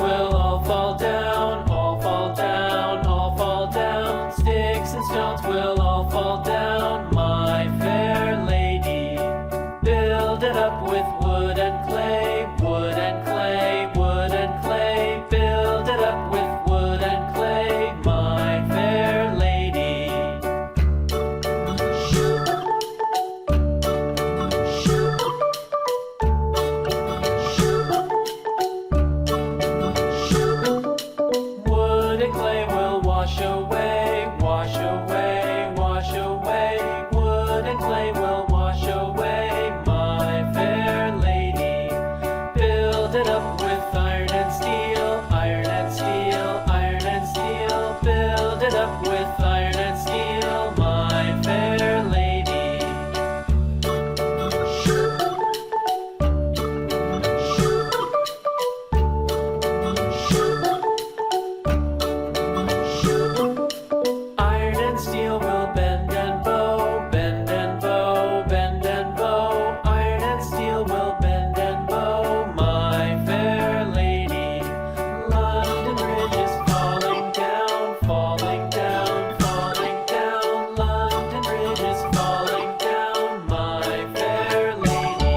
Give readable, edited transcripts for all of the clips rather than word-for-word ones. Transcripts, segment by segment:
will all fall down, all fall down, all fall down. Sticks and stones will all fall down, my fair lady. Build it up with wood and clay, wood and clay, wood and clay. Build it up with wood and clay, my fair lady. Wood and clay will wash away, wash away, wash away. Wood and clay will wash away, my fair lady. Build it up with iron and steel, iron and steel, iron and steel. Build it up with iron and steel, my fair lady. Iron and steel will bend and bow, bend and bow, bend and bow. Iron and steel will bend and bow, my fair lady. London Bridge is falling down, falling down, falling down. London Bridge is falling down, my fair lady.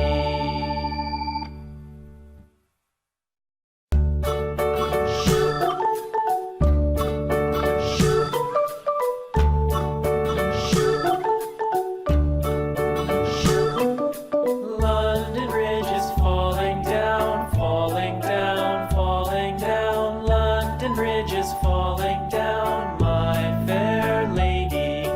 London Bridge is falling down, falling down, falling down. London Bridge is falling down, my fair lady.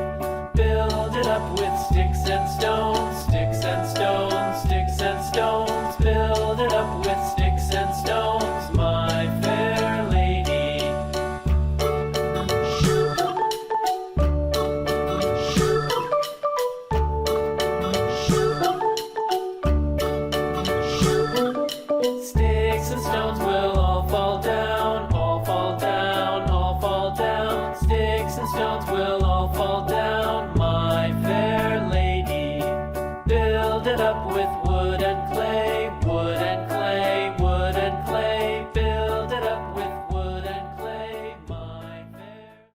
Build it up with sticks and stones, sticks and stones, sticks and stones. Build it up with sticks and stones, my fair lady. Sticks and stones will all fall down, all fall down, all fall down. Sticks and stones will all fall down, my fair lady. Build it up with wood and clay.